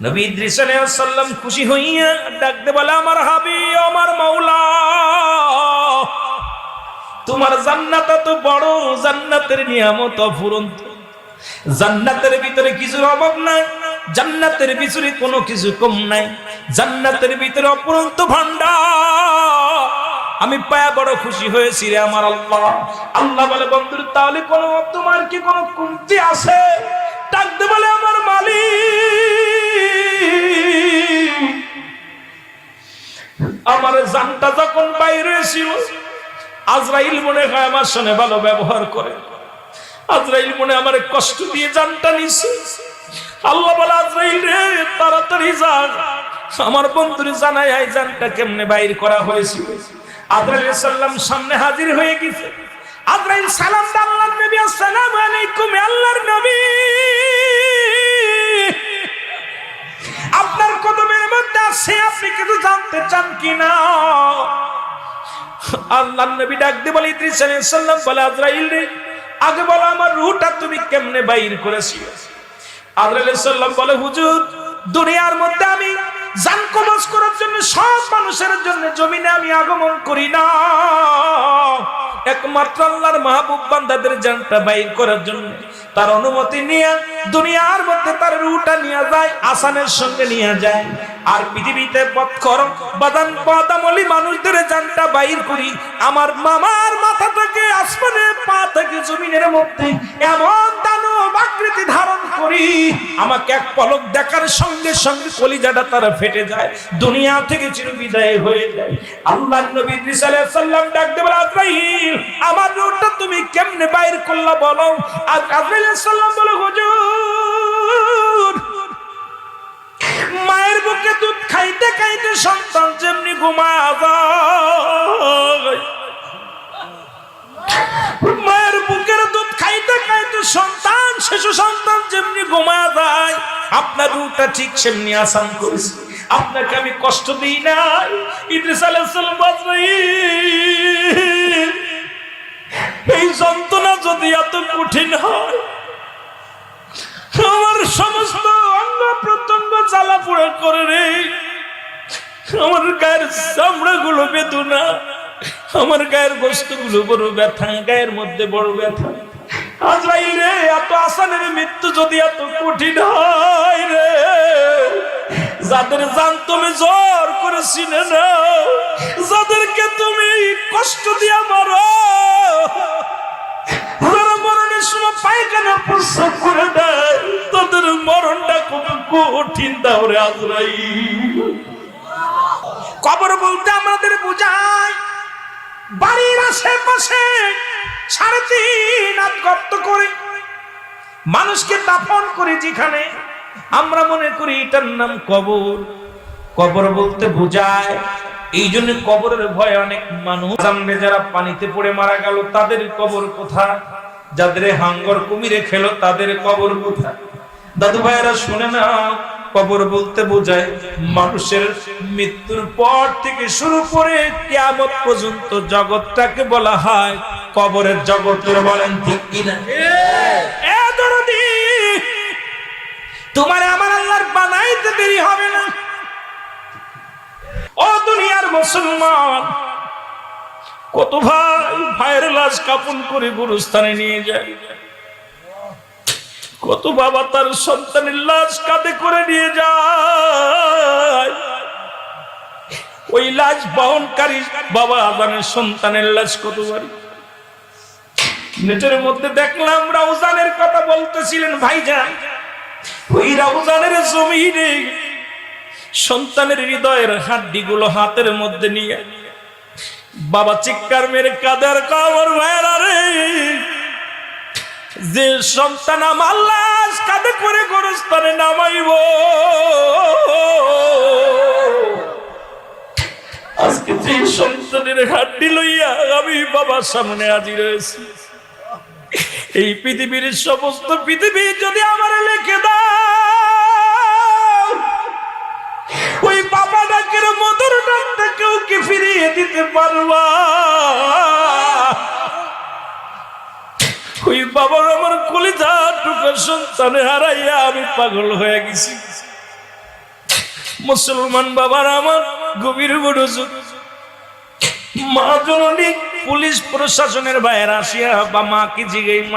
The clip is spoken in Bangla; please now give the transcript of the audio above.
নবী ইদ্রিস আলাইহিস সালাম খুশি হইয়া ডাকতে বলে, আমার হাবিব, আমার মাওলা, তোমার জান্নাত তো বড়, জান্নাতের নিয়ামত অফুরন্ত, জান্নাতের ভিতরে কিছুর অভাব নাই, জান্নাতের ভিতরে কোনো কিছু কম নাই, জান্নাতের ভিতরে অফুরন্ত ভান্ডার। আমি পায়া বড় খুশি হয়েছি রে আমার আল্লাহ। আল্লাহ বলে, বন্ধুর তাহলে তোমার কি কোনো কমতি আছে? ডাকতে বলে, আমার মালিক, আমার জানটা যখন বাইরে ছিল, আজরাইল মনে হয় আমার সঙ্গে ভালো ব্যবহার করে, আজরাইল মনে আমার কষ্ট দিয়ে জানটা নিছে। আল্লাহ বলে, আজরাইল রে, তাড়াতাড়ি যা, আমার বন্ধুরে জানাই এই জানটা কেমনে বাইর করা হয়েছিল। আজরাইল সাল্লাম সামনে হাজির হয়ে গেছে। আজরাইল সালাম দান, আল্লাহর নবী, আসসালামু আলাইকুম। আল্লাহর নবী, আপনার কদমের মধ্যে আছে, আপনি কিছু জানতে চান কিনা? আল্লাহর নবী ডাক দিয়ে বলে, ইদ্রিস আলাইহিস সালাম বলে, আজরাইল রে, আগে বলো আমার রূহটা তুমি কেমনে বাইর করেছিলে? আজরাইল আলাইহিস সালাম বলে, হুজুর, দুনিয়ার মধ্যে আমি জান কবজ করার জন্য সব মানুষের জন্য জমিনে আমি আগমন করি না, একমাত্র আল্লাহর মাহবুব বান্দাদের জানটা বাইর করার জন্য তার অনুমতি নিয়ে দুনিয়ার মধ্যে তার রূহটা নিয়ে যায়, আসানের সঙ্গে নিয়ে যায়। আর পৃথিবীতে পথকর বাদামলি মানুষদের জানটা বাইর করি আমার মামার মাথা থেকে আসমানে, পা থেকে জমিনের মধ্যে এমন দানব আকৃতি ধারণ করি, আমাকে এক পলক দেখার সঙ্গে সঙ্গে কলিজাটা তারা ফেটে যায়, দুনিয়া থেকে চিরবিদায় হয়ে যায়। আল্লাহর নবী ইদ্রিস আলাইহিস সালাম ডাক দিয়ে বলে, আজরাইল, আমার রূহটা তুমি কেমনে বাইর করলা বলো। আর আজরাইল আলাইহিস সালাম বলে, হুজুর, মায়ের বুকে দুধ খাইতে খাইতে সন্তান যেমনি ঘুমায় যায়, মায়ের বুকের দুধ খাইতে খাইতে সন্তান, শিশু সন্তান যেমনি ঘুমায় যায়, আপনার রূহটা ঠিক সেমনি আসান করেছে, আপনাকে আমি কষ্ট দিই না। ইদ্রিস আলাইহিস সালাম, আজরাইল, এই যন্ত্রণা যদি এত কঠিন হয়, আমার সমস্ত অঙ্গ প্রত্যঙ্গ জ্বালা পোড়া করে রে, আমার গায়ের চামড়া গুলো বেদনা, আমার গায়ের বস্তুগুলো বড় ব্যথা, গায়ের মধ্যে বড় ব্যথা। আজরাইল রে, এত আসানের মৃত্যু যদি এত কঠিন হয় রে, যাদের জান তুমি জোর করে চিনে নাও, যাদেরকে তুমি কষ্ট দিয়ে মারো, মরণের সময় পায়খানা প্রস্রাব করে দেয়, তাদের মরণটা খুব কঠিন দাও রে আজরাইল। কবর বলতে আমাদের বোঝায় বাড়ির আশেপাশে 3.5 হাত গর্ত করে মানুষকে দাফন করে, যেখানে আমরা মনে করি এটার নাম কবর। কবর বলতে বোঝায়, এই জন্য কবরের ভয়ে অনেক মানুষ জানবে, যারা পানিতে পড়ে মারা গেল তাদের কবর কোথায়, যাদের হাঙ্গর কুমিরে খেলো তাদের কবর কোথায়। দাদু ভাইয়েরা শুনে না, কবর বলতে বোঝায় মানুষের মৃত্যুর পর থেকে শুরু করে কিয়ামত পর্যন্ত জগৎটাকে বলা হয় কবরের জগৎ। বলেন ঠিক কিনা? এ দরদি, তোমার আমার আল্লাহর বানাইতে দেরি হবে না। ও দুনিয়ার মুসলমান, কত ভাইয়ের লাশ কাফন করে গুরুস্থানে নিয়ে যায়, কত বাবা তার সন্তানের লাশ কাঁধে করে নিয়ে যায়, ওই লাশ বহনকারী বাবা আজানের সন্তানের লাশ কত বাড়ি। নেটের মধ্যে দেখলাম রাউজানের কথা বলতেছিলেন ভাইজান, ওই রাউজানের জমিনে সন্তানের হৃদয়ের হাড্ডিগুলো হাতের মধ্যে নিয়ে বাবা চিৎকার মেরে কাঁদার কবর ভাইরা রে, যে সন্তান আমার লাশ কাঁধে করে গোরস্থানে নামাইব, আজকে যে সন্তানের হাড্ডি লইয়া আমি বাবার সামনে হাজির হয়েছি, এই পৃথিবীর সমস্ত পৃথিবী যদি আমার লিখে দাও, ওই বাবা ডাকের মধুর ডাকটা কেউ কি ফিরিয়ে দিতে পারবা? ওই বাবা আমার কলিজা টুকরা সন্তানে হারাইয়া আমি পাগল হয়ে গেছি। মুসলমান বাবার আমার গভীর মনোযোগ, মা জননী পুলিশ প্রশাসনের বাইরে আসিয়া বা মাকে জিগাই, মা